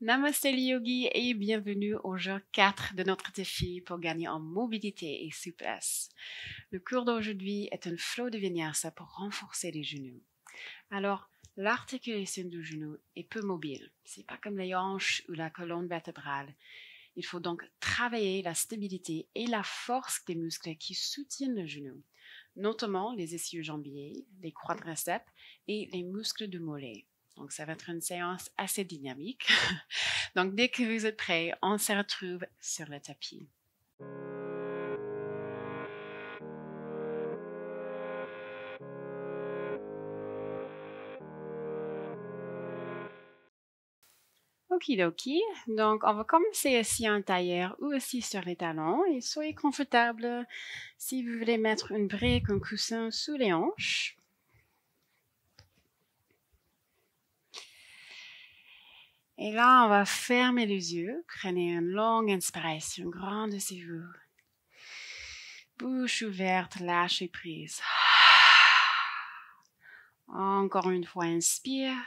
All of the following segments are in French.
Namaste les yogis et bienvenue au jour 4 de notre défi pour gagner en mobilité et souplesse. Le cours d'aujourd'hui est un flow de vinyasa pour renforcer les genoux. Alors, l'articulation du genou est peu mobile. C'est pas comme les hanches ou la colonne vertébrale. Il faut donc travailler la stabilité et la force des muscles qui soutiennent le genou, notamment les ischio-jambiers, les quadriceps et les muscles du mollet. Donc, ça va être une séance assez dynamique. Donc, dès que vous êtes prêts, on se retrouve sur le tapis. Okidoki. Donc, on va commencer assis en tailleur ou assis sur les talons et soyez confortable. Si vous voulez mettre une brique, un coussin sous les hanches. Et là, on va fermer les yeux. Prenez une longue inspiration, grandissez-vous. Bouche ouverte, lâchez prise. Encore une fois, inspire.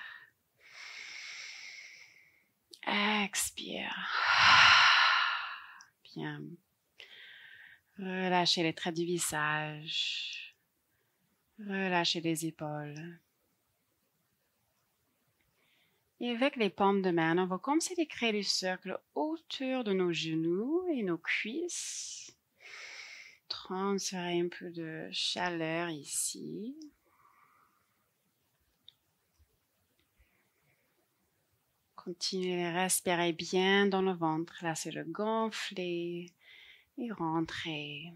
Expire. Bien. Relâchez les traits du visage. Relâchez les épaules. Et avec les paumes de main, on va commencer à créer des cercles autour de nos genoux et nos cuisses. Transférer un peu de chaleur ici. Continuez à respirer bien dans le ventre. Laissez-le gonfler et rentrer.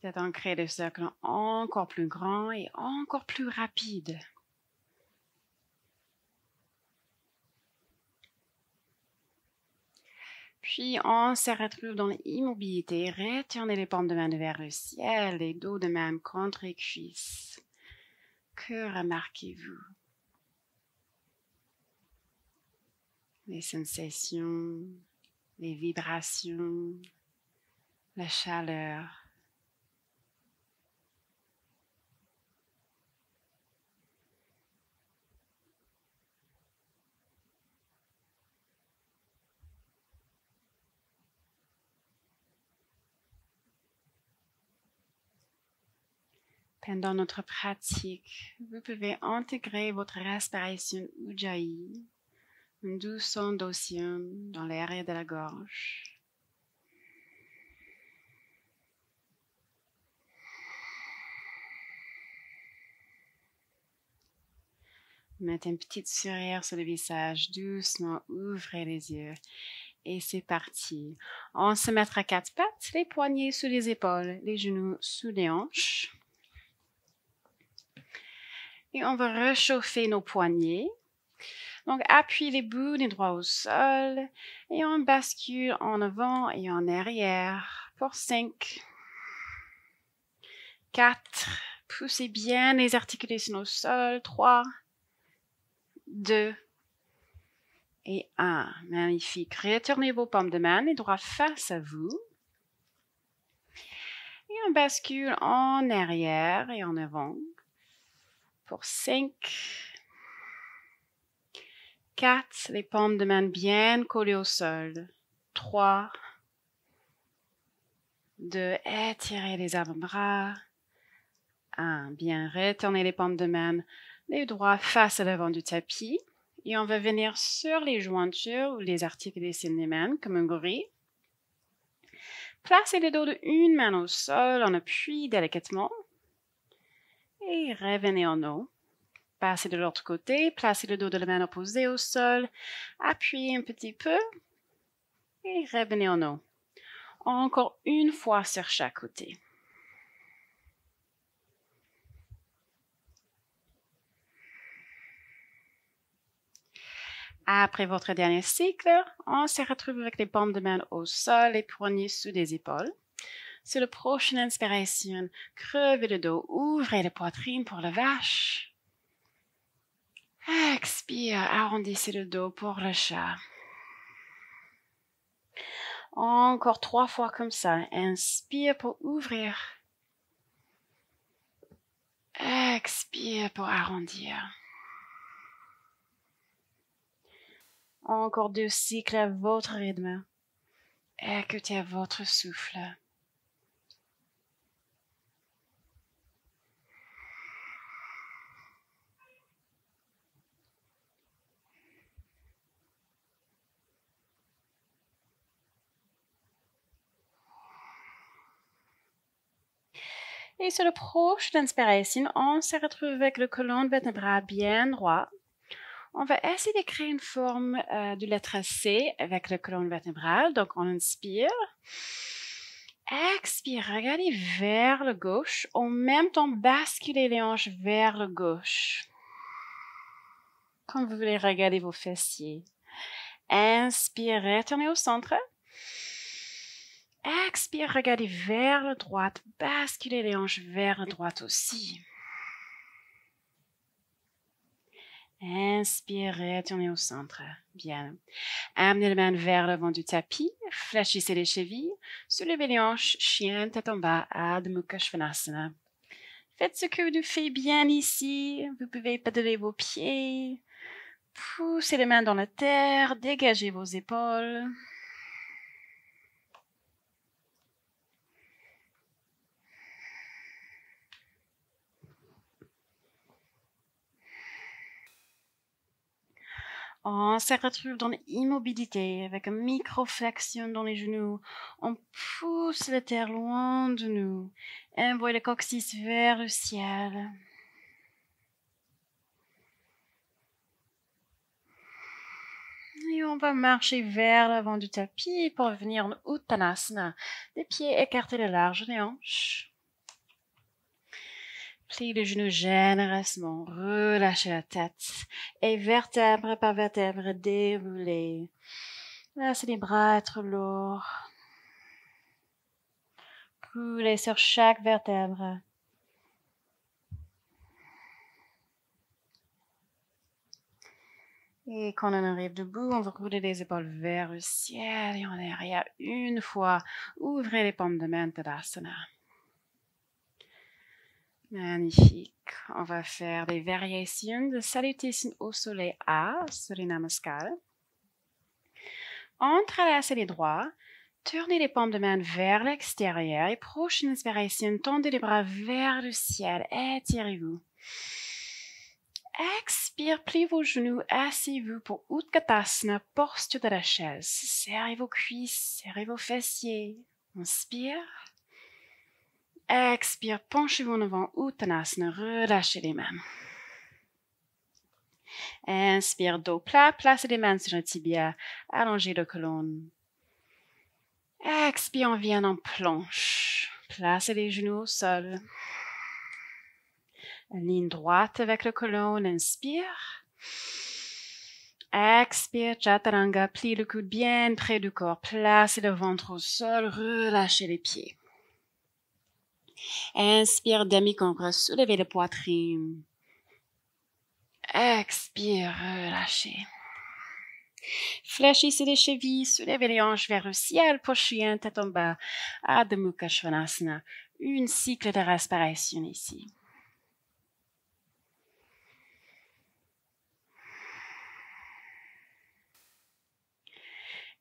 Peut-être en créer des cercles encore plus grands et encore plus rapides. Puis, on se retrouve dans l'immobilité. Retournez les paumes de main vers le ciel, les dos de main contre les cuisses. Que remarquez-vous? Les sensations, les vibrations, la chaleur. Pendant notre pratique, vous pouvez intégrer votre respiration Ujjayi, un doux son d'océan dans l'arrière de la gorge. Mettez une petite sourire sur le visage, doucement ouvrez les yeux. Et c'est parti. On se mettra à quatre pattes, les poignets sous les épaules, les genoux sous les hanches. Et on va réchauffer nos poignets. Donc, appuyez les bouts des doigts au sol et on bascule en avant et en arrière pour 5, 4, poussez bien les articulations au sol, 3, 2 et 1. Magnifique. Retournez vos paumes de main, les doigts face à vous. Et on bascule en arrière et en avant pour 5, 4, les paumes de main bien collées au sol. 3, 2, étirez les avant-bras. 1, bien, retournez les paumes de main, les doigts face à l'avant du tapis. Et on va venir sur les jointures ou les articulations des mains comme un gorille. Placez le dos d'une main au sol, on appuie délicatement. Et revenez en haut. Passez de l'autre côté, placez le dos de la main opposée au sol, appuyez un petit peu et revenez en haut. Encore une fois sur chaque côté. Après votre dernier cycle, on se retrouve avec les paumes de main au sol, les poignets sous les épaules. Sur la prochaine inspiration, crevez le dos, ouvrez la poitrine pour la vache. Expire, arrondissez le dos pour le chat. Encore 3 fois comme ça. Inspire pour ouvrir. Expire. Inspire pour arrondir. Encore 2 cycles à votre rythme. Écoutez votre souffle. Et sur le prochaine inspiration, on se retrouve avec le colonne vertébrale bien droit. On va essayer de créer une forme de lettre C avec le colonne vertébrale. Donc, on inspire. Expire, regardez vers le gauche. En même temps, basculez les hanches vers le gauche. Comme vous voulez regarder vos fessiers. Inspire, retournez au centre. Expire, regardez vers la droite. Basculez les hanches vers la droite aussi. Inspire, retournez au centre. Bien. Amenez les mains vers l'avant du tapis. Fléchissez les chevilles. Soulevez les hanches. Chien, tête en bas. Adho Mukha Svanasana. Faites ce que vous faites bien ici. Vous pouvez pédaler vos pieds. Poussez les mains dans la terre. Dégagez vos épaules. On se retrouve dans l'immobilité avec une micro-flexion dans les genoux. On pousse la terre loin de nous. Envoie le coccyx vers le ciel. Et on va marcher vers l'avant du tapis pour venir en Uttanasana. Les pieds écartés de large des hanches. Pliez les genoux généreusement, relâchez la tête et vertèbre par vertèbre déroulez. Laissez les bras être lourds. Coulez sur chaque vertèbre. Et quand on arrive debout, on va rouler les épaules vers le ciel et en arrière une fois. Ouvrez les paumes de main, Tadasana. Magnifique. On va faire des variations de salutation au soleil A, Surya Namaskar. Entrelacez les doigts, tournez les paumes de main vers l'extérieur et prochaine inspiration, tendez les bras vers le ciel, étirez-vous. Expire, pliez vos genoux, asseyez-vous pour Utkatasana, posture de la chaise. Serrez vos cuisses, serrez vos fessiers. Inspire. Expire, penchez-vous en avant, Uttanasana, relâchez les mains. Inspire, dos plat, placez les mains sur le tibia, allongez le colonne. Expire, on vient en planche. Placez les genoux au sol. Ligne droite avec le colonne, inspire. Expire, Chaturanga, plie le coude bien près du corps, placez le ventre au sol, relâchez les pieds. Inspire, demi-compresse, soulevez la poitrine. Expire, relâchez. Fléchissez les chevilles, soulevez les hanches vers le ciel pour chien, tête en bas, Adho Mukha Svanasana. Une cycle de respiration ici.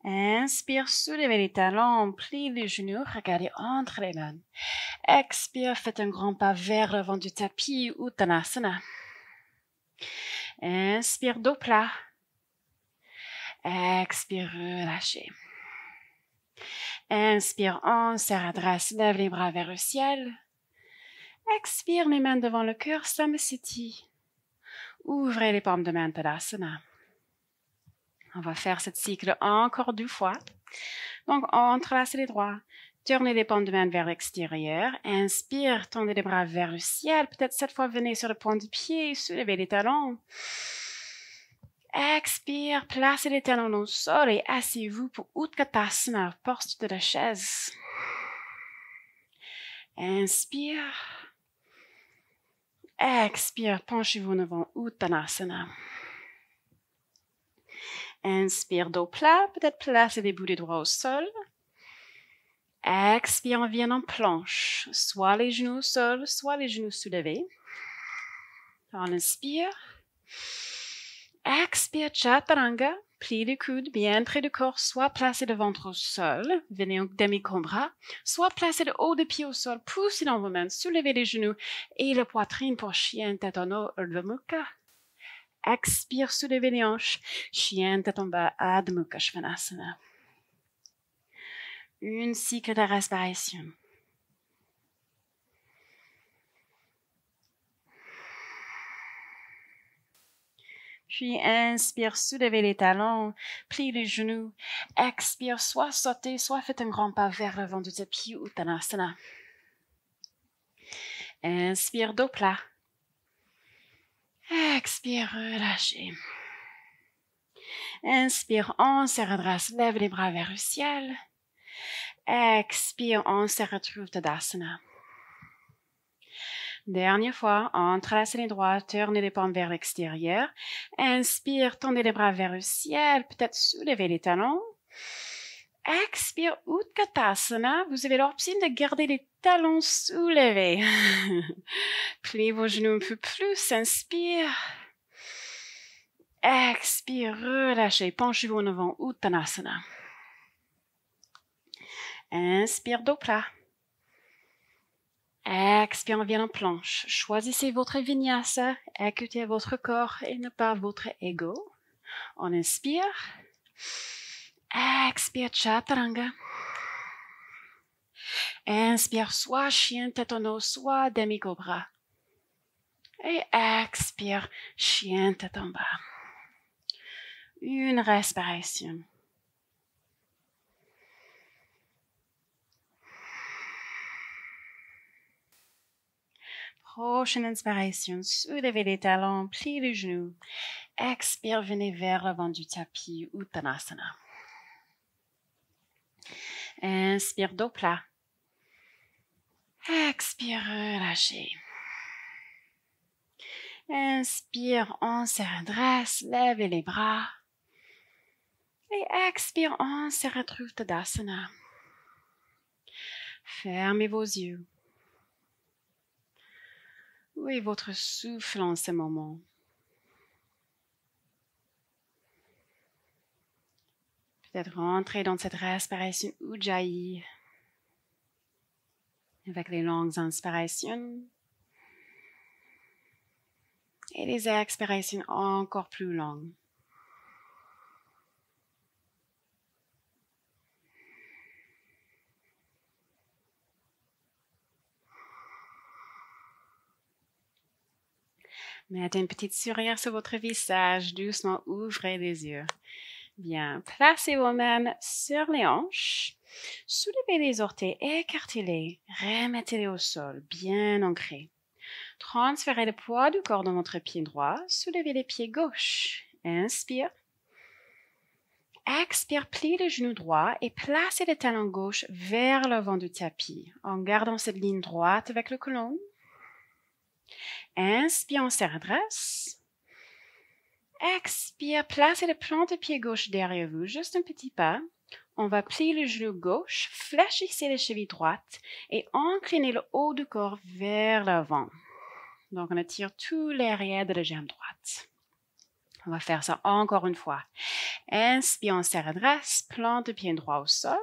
Inspire, soulevez les talons, pliez les genoux, regardez entre les mains. Expire, faites un grand pas vers l'avant du tapis, Uttanasana. Inspire, dos plat. Expire, relâchez. Inspire, on se redresse, lève les bras vers le ciel. Expire, les mains devant le cœur, Samasthiti. Ouvrez les paumes de main, Tadasana. On va faire ce cycle encore 2 fois. Donc, entrelacez les doigts. Tournez les paumes de main vers l'extérieur. Inspire, tendez les bras vers le ciel. Peut-être cette fois, venez sur le point du pied, soulevez les talons. Expire, placez les talons au sol et asseyez-vous pour Utkatasana, posture de la chaise. Inspire. Expire, penchez-vous devant Uttanasana. Inspire, dos plat, peut-être placez les bouts des doigts au sol. Expire, on vient en planche, soit les genoux au sol, soit les genoux soulevés. On inspire. Expire, Chaturanga. Plie les coudes bien près du corps, soit placé le ventre au sol, venez en demi-cobra, soit placé le haut des pieds au sol, poussez dans vos mains, soulevez les genoux et la poitrine pour chien tête en haut, Urdhva Mukha. Expire, soulevez les hanches, chien tête en bas, Adho Mukha Svanasana. Une cycle de respiration. Puis inspire, soulevez les talons, plie les genoux. Expire, soit sautez, soit faites un grand pas vers l'avant du tapis, Uttanasana. Inspire, dos plat. Expire, relâchez. Inspire, on se redresse, lève les bras vers le ciel. Expire, on se retrouve Tadasana. Dernière fois, entrelacez les doigts, tournez les paumes vers l'extérieur. Inspire, tendez les bras vers le ciel, peut-être soulevez les talons. Expire, Utkatasana. Vous avez l'option de garder les talons soulevés. Pliez vos genoux un peu plus. Inspire. Expire, relâchez. Penchez-vous en avant, Uttanasana. Inspire, dos plat. Expire, on vient en planche. Choisissez votre vinyasa, écoutez votre corps et non pas votre ego. On inspire. Expire, Chaturanga. Inspire, soit chien tête en haut, soit demi-cobra. Et expire, chien tête en bas. Une respiration. Prochaine inspiration, soulevez les talons, pliez les genoux. Expire, venez vers l'avant du tapis, Uttanasana. Inspire, dos plat. Expire, relâchez. Inspire, on se redresse, levez les bras. Et expire, on se retrouve Tadasana. Fermez vos yeux. Où est votre souffle en ce moment? Peut-être rentrer dans cette respiration Ujjayi avec les longues inspirations et les expirations encore plus longues. Mettez une petite sourire sur votre visage, doucement ouvrez les yeux. Bien, placez vos mains sur les hanches, soulevez les orteils, écartez-les, remettez-les au sol, bien ancrés. Transférez le poids du corps dans votre pied droit, soulevez les pieds gauche. Inspire. Expire, pliez le genou droit et placez le talon gauche vers l'avant du tapis, en gardant cette ligne droite avec le côlon. Inspire, on se redresse. Expire, placez le plante de pied gauche derrière vous, juste un petit pas. On va plier le genou gauche, fléchissez les chevilles droites et inclinez le haut du corps vers l'avant. Donc, on étire tout l'arrière de la jambe droite. On va faire ça encore une fois. Inspire, on se redresse, plante le pied droit au sol.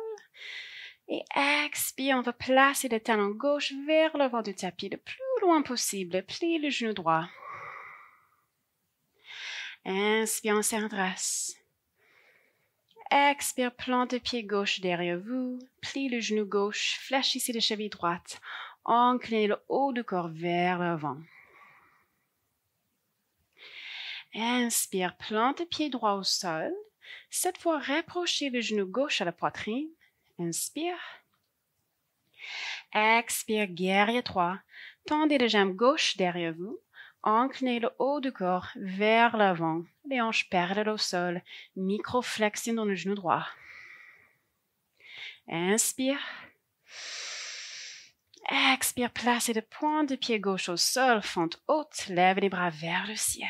Et expire, on va placer le talon gauche vers l'avant du tapis le plus loin possible. Plie le genou droit. Inspire, on se redresse. Expire, plante le pied gauche derrière vous. Plie le genou gauche, fléchissez les chevilles droites. Inclinez le haut du corps vers l'avant. Inspire, plante le pied droit au sol. Cette fois, rapprochez le genou gauche à la poitrine. Inspire. Expire, guerrier 3. Tendez la jambe gauche derrière vous. Inclinez le haut du corps vers l'avant. Les hanches parallèles au sol. Micro-flexion dans le genou droit. Inspire. Expire, placez le point de pied gauche au sol, fente haute, lève les bras vers le ciel.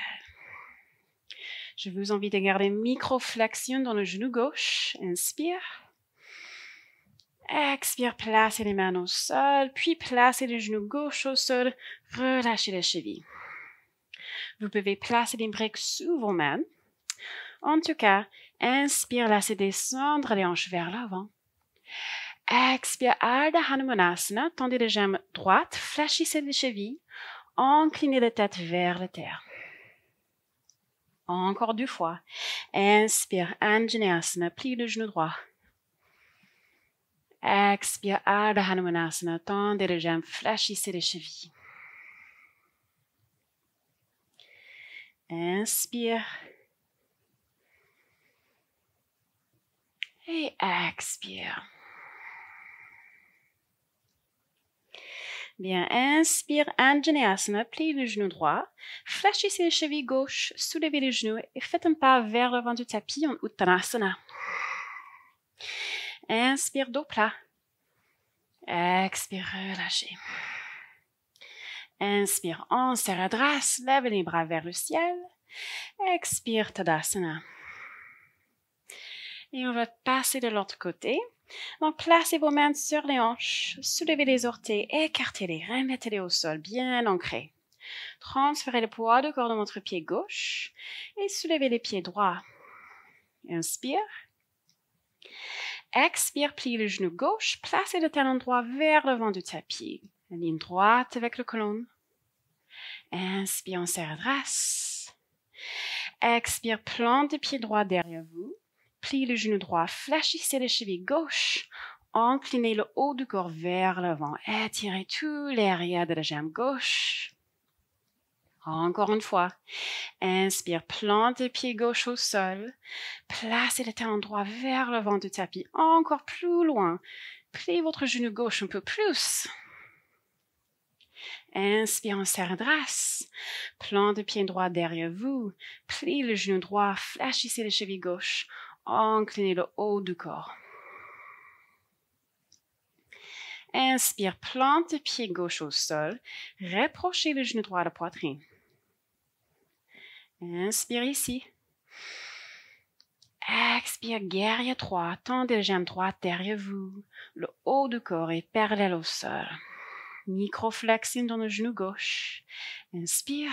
Je vous invite à garder micro-flexion dans le genou gauche. Inspire. Expire, placez les mains au sol, puis placez le genou gauche au sol, relâchez les chevilles. Vous pouvez placer les briques sous vos mains. En tout cas, inspire, laissez descendre les hanches vers l'avant. Expire, Ardha Hanumanasana, tendez les jambes droites, fléchissez les chevilles, inclinez la tête vers la terre. Encore 2 fois. Inspire, Anjaneyasana, plie le genou droit. Expire, Ardha Hanumanasana, tendez les jambes, fléchissez les chevilles. Inspire. Et expire. Bien, inspire, Anjaneyasana, pliez le genou droit, fléchissez les chevilles gauche, soulevez les genoux et faites un pas vers l'avant du tapis en Uttanasana. Inspire, dos plat. Expire, relâchez. Inspire, Ansaradras, lève les bras vers le ciel. Expire, Tadasana. Et on va passer de l'autre côté. Donc, placez vos mains sur les hanches, soulevez les orteils, écartez-les, remettez-les au sol, bien ancrés. Transférez le poids du corps de votre pied gauche et soulevez les pieds droits. Inspire. Expire, pliez le genou gauche, placez le talon droit vers l'avant du tapis. La ligne droite avec le côlon. Inspire, Ansaradras. Expire, plante le pied droit derrière vous. Pliez le genou droit, fléchissez les chevilles gauche, inclinez le haut du corps vers l'avant, étirez tout l'arrière de la jambe gauche. Encore une fois, inspire, plante le pied gauche au sol, placez le talon droit vers l'avant du tapis, encore plus loin, pliez votre genou gauche un peu plus. Inspire, Ansaradras, plante le pied droit derrière vous, pliez le genou droit, fléchissez les chevilles gauche, inclinez le haut du corps. Inspire, plante le pied gauche au sol, rapprochez le genou droit de la poitrine. Inspire ici. Expire, guerrier 3, tendez la jambe droite derrière vous. Le haut du corps est parallèle au sol. Microflexion dans le genou gauche. Inspire.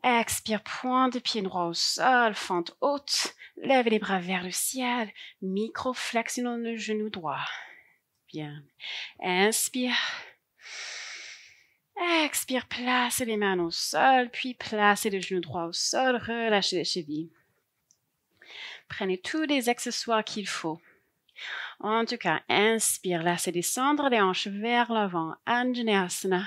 Expire, pointe de pied droit au sol, fente haute, lève les bras vers le ciel, microflexion dans le genou droit. Bien. Inspire. Expire, placez les mains au sol, puis placez le genou droit au sol, relâchez les chevilles. Prenez tous les accessoires qu'il faut. En tout cas, inspire, laissez descendre les hanches vers l'avant, Anjaneyasana.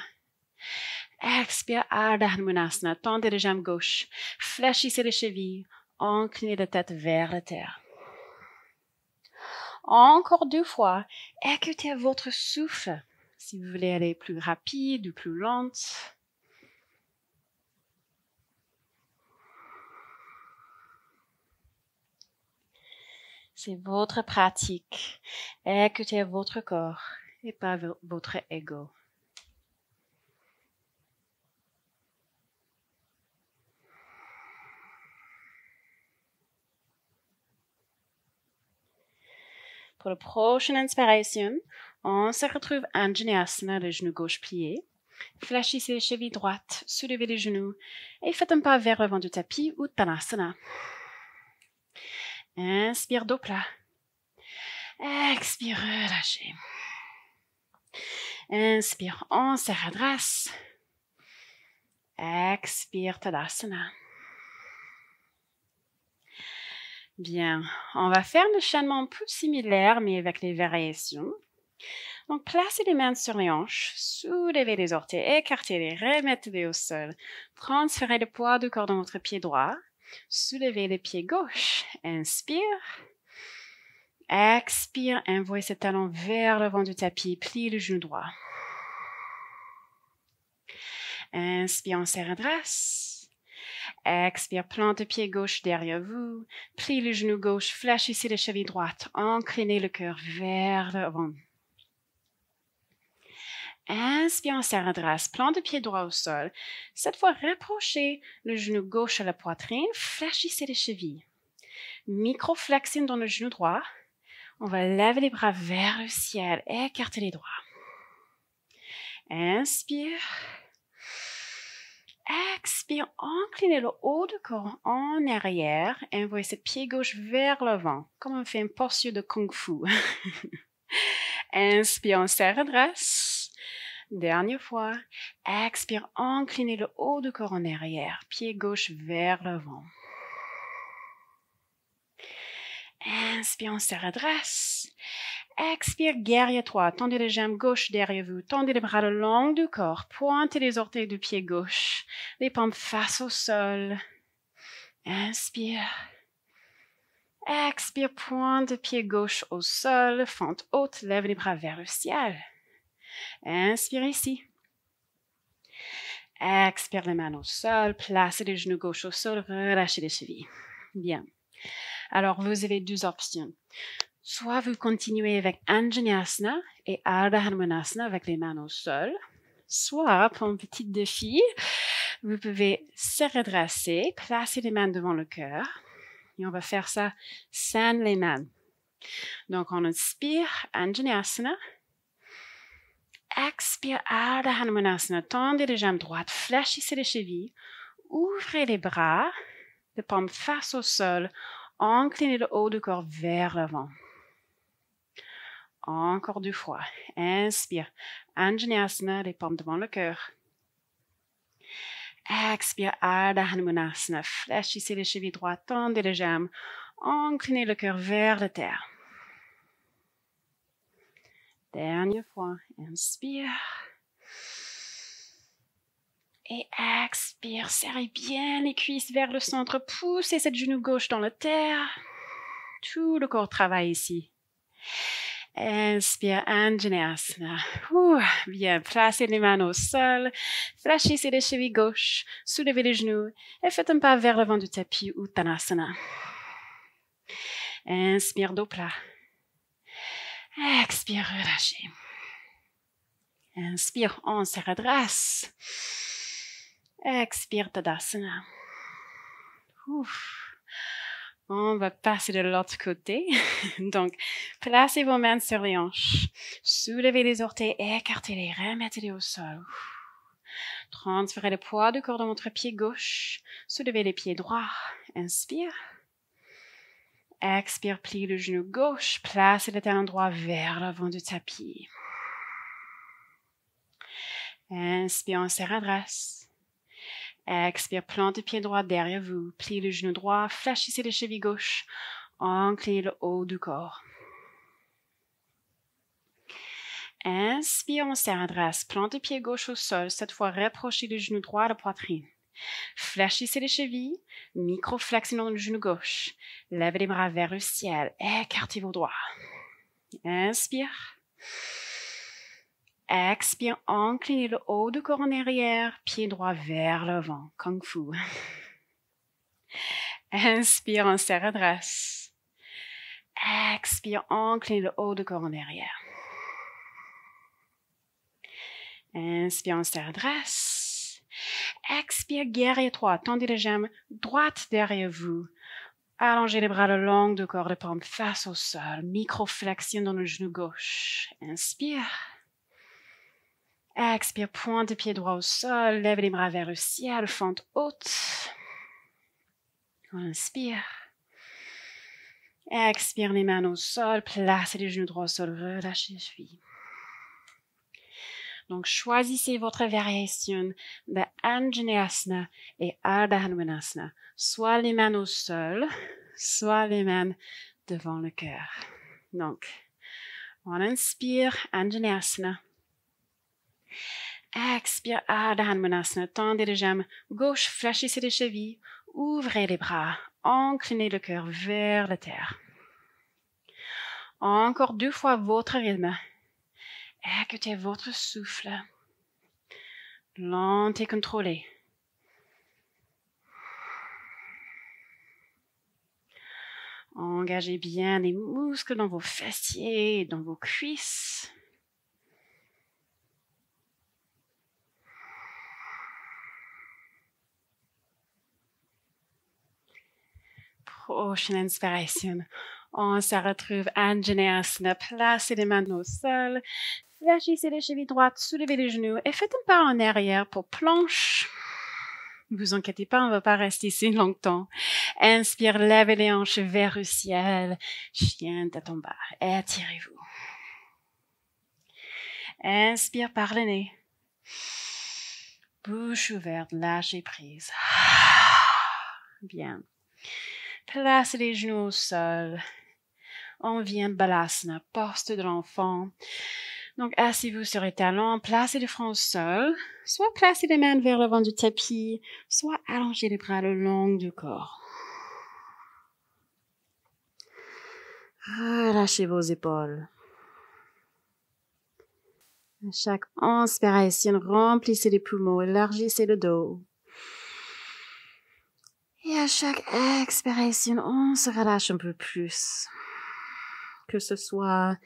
Expire, Ardha Hanumanasana, tendez les jambes gauche, fléchissez les chevilles, inclinez la tête vers la terre. Encore 2 fois, écoutez votre souffle, si vous voulez aller plus rapide ou plus lente. C'est votre pratique. Écoutez votre corps et pas votre ego. Pour la prochaine inspiration, on se retrouve Anjaneyasana, le genou gauche plié. Fléchissez les chevilles droites, soulevez les genoux et faites un pas vers l'avant du tapis, Uttanasana. Inspire, dos plat. Expire, relâchez. Inspire, Ansaradras. Expire, Tadasana. Bien, on va faire un enchaînement un peu similaire, mais avec les variations. Donc, placez les mains sur les hanches, soulevez les orteils, écartez-les, remettez-les au sol. Transférez le poids du corps dans votre pied droit. Soulevez le pied gauche. Inspire. Expire, envoyez ce talon vers l'avant du tapis, pliez le genou droit. Inspire, Ansaradras. Expire, plante le pied gauche derrière vous, pliez le genou gauche, fléchissez les chevilles droites, inclinez le cœur vers l'avant. Inspire, Ansaradras, plante le pied droit au sol. Cette fois, rapprochez le genou gauche à la poitrine, fléchissez les chevilles. Microflexion dans le genou droit. On va lever les bras vers le ciel, écartez les doigts. Inspire. Expire, inclinez le haut du corps en arrière et envoyez ce pied gauche vers l'avant, comme on fait une posture de Kung Fu. Inspire, on se redresse. Dernière fois. Expire, inclinez le haut du corps en arrière, pied gauche vers l'avant. Inspire, on se redresse. Expire, guerrier 3. Tendez les jambes gauche derrière vous. Tendez les bras le long du corps. Pointez les orteils du pied gauche. Les paumes face au sol. Inspire. Expire, pointe de pied gauche au sol. Fente haute, lève les bras vers le ciel. Inspire ici. Expire les mains au sol. Placez les genoux gauche au sol. Relâchez les chevilles. Bien. Alors, vous avez deux options. Soit vous continuez avec Anjaneyasana et Ardha Hanumanasana avec les mains au sol. Soit, pour un petit défi, vous pouvez se redresser, placer les mains devant le cœur. Et on va faire ça sans les mains. Donc, on inspire Anjaneyasana. Expire Ardha Hanumanasana. Tendez les jambes droites, fléchissez les chevilles. Ouvrez les bras, les paumes face au sol. Inclinez le haut du corps vers l'avant. Encore 2 fois. Inspire. Anjaneyasana, les paumes devant le cœur. Expire. Ardha Hanumanasana. Fléchissez les chevilles droites, tendez les jambes. Inclinez le cœur vers la terre. Dernière fois. Inspire. Et expire. Serrez bien les cuisses vers le centre. Poussez cette genou gauche dans la terre. Tout le corps travaille ici. Inspire, Anjaneyasana. Bien, placez les mains au sol, fléchissez les chevilles gauche, soulevez les genoux et faites un pas vers l'avant du tapis Uttanasana. Inspire, dos plat. Expire, relâchez. Inspire, on se redresse. Expire, Tadasana. On va passer de l'autre côté. Donc, placez vos mains sur les hanches. Soulevez les orteils, écartez-les, remettez-les au sol. Transférez le poids du corps dans votre pied gauche. Soulevez les pieds droits. Inspire. Expire, pliez le genou gauche. Placez le talon droit vers l'avant du tapis. Inspire, on se redresse. Expire, plantez le pied droit derrière vous. Pliez le genou droit, fléchissez les chevilles gauche. Inclinez le haut du corps. Inspire, on se redresse. Plantez le pied gauche au sol. Cette fois, rapprochez le genou droit de la poitrine. Fléchissez les chevilles. Micro-flexion dans le genou gauche. Levez les bras vers le ciel. Écartez vos doigts. Inspire. Expire, inclinez le haut du corps en arrière, pied droit vers l'avant, Kung Fu. Inspire, on se redresse. Expire, inclinez le haut du corps en arrière. Inspire, on se redresse. Expire, guerrier 3, tendez les jambes droites derrière vous. Allongez les bras le long du corps, les paumes face au sol, micro-flexion dans le genou gauche. Inspire. Expire, pointe de pied droit au sol, lève les bras vers le ciel, fente haute. Inspire. Expire, les mains au sol, placez les genoux droits au sol, relâchez les chevilles. Donc, choisissez votre variation de Anjaneyasana et Ardha Hanumanasana. Soit les mains au sol, soit les mains devant le cœur. Donc, on inspire, Anjaneyasana. Expire, Ardha Hanumanasana. Tendez les jambes gauche, fléchissez les chevilles, ouvrez les bras, inclinez le cœur vers la terre. Encore 2 fois votre rythme. Écoutez votre souffle. Lent et contrôlé. Engagez bien les muscles dans vos fessiers et dans vos cuisses. Prochaine inspiration. On se retrouve Anjaneyasana. Placez les mains au sol. Fléchissez les chevilles droites, soulevez les genoux et faites un pas en arrière pour planche. Ne vous inquiétez pas, on ne va pas rester ici longtemps. Inspire, lèvez les hanches vers le ciel. Chien tête en bas. Étirez-vous. Inspire par le nez. Bouche ouverte, lâchez prise. Bien. Placez les genoux au sol. On vient de Balasana, poste de l'enfant. Donc, asseyez-vous sur les talons, placez le front au sol, soit placez les mains vers l'avant du tapis, soit allongez les bras le long du corps. Relâchez vos épaules. À chaque inspiration, remplissez les poumons, élargissez le dos. Et à chaque expiration, on se relâche un peu plus. Que ce soit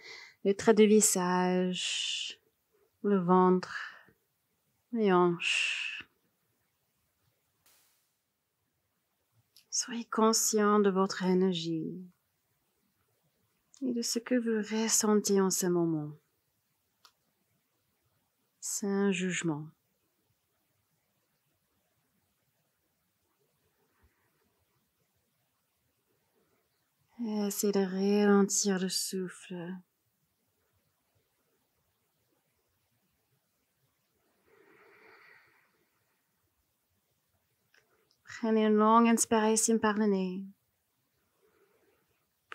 les traits de visage, le ventre, les hanches. Soyez conscient de votre énergie et de ce que vous ressentez en ce moment. Sans jugement. Essayez de ralentir le souffle. Prenez une longue inspiration par le nez.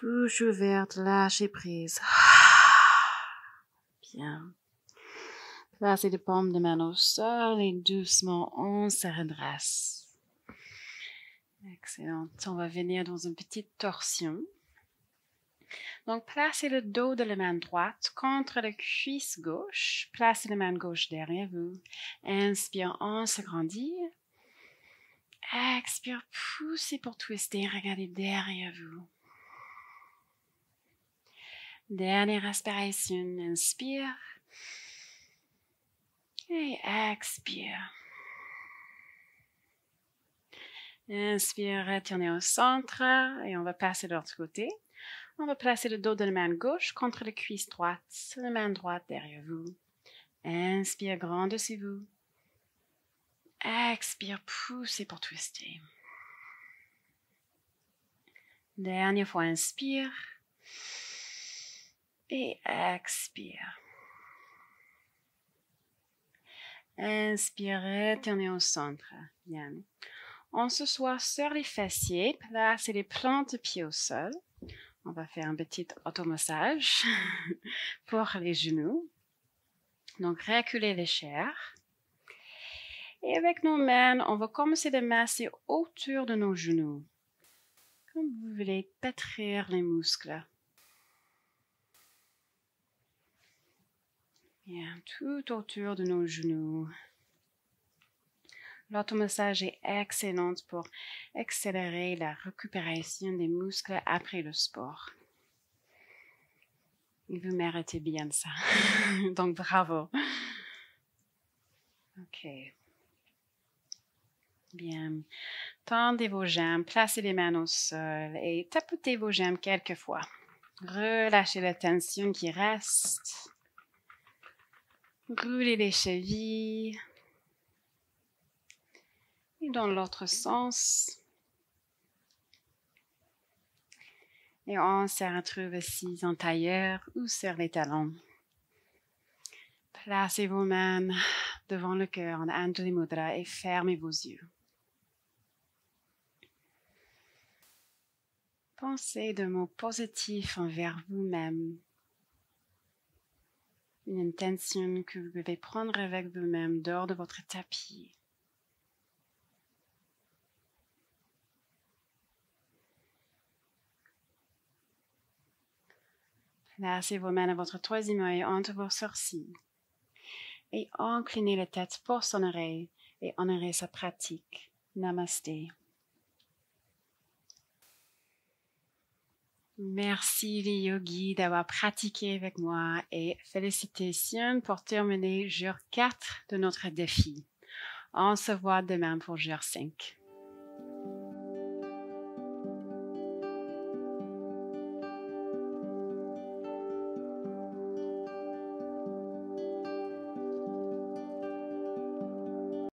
Bouche ouverte, lâchez prise. Bien. Placez les paumes de main au sol et doucement on se redresse. Excellent. On va venir dans une petite torsion. Donc, placez le dos de la main droite contre la cuisse gauche. Placez la main gauche derrière vous. Inspire, on s'agrandit. Expire, poussez pour twister. Regardez derrière vous. Dernière respiration. Inspire. Et expire. Inspire, retournez au centre. Et on va passer de l'autre côté. On va placer le dos de la main gauche contre la cuisse droite, la main droite derrière vous. Inspire, grandissez-vous. Expire, poussez pour twister. Dernière fois, inspire. Et expire. Inspire, retournez au centre. Bien. On s'assoit sur les fessiers, placez les plantes de pied au sol. On va faire un petit automassage pour les genoux. Donc, reculez les chairs. Et avec nos mains, on va commencer de masser autour de nos genoux. Comme vous voulez pétrir les muscles. Bien, tout autour de nos genoux. L'automassage est excellent pour accélérer la récupération des muscles après le sport. Et vous méritez bien ça. Donc, bravo. OK. Bien. Tendez vos jambes, placez les mains au sol et tapotez vos jambes quelques fois. Relâchez la tension qui reste. Roulez les chevilles. Et dans l'autre sens. Et on se retrouve assis en tailleur ou sur les talons. Placez vos mains devant le cœur en Anjali Mudra et fermez vos yeux. Pensez de mots positifs envers vous-même. Une intention que vous pouvez prendre avec vous-même dehors de votre tapis. Placez vos mains à votre troisième œil entre vos sourcils et inclinez la tête pour son oreille et honorez sa pratique. Namasté. Merci les yogis d'avoir pratiqué avec moi et félicitations pour terminer jour 4 de notre défi. On se voit demain pour jour 5.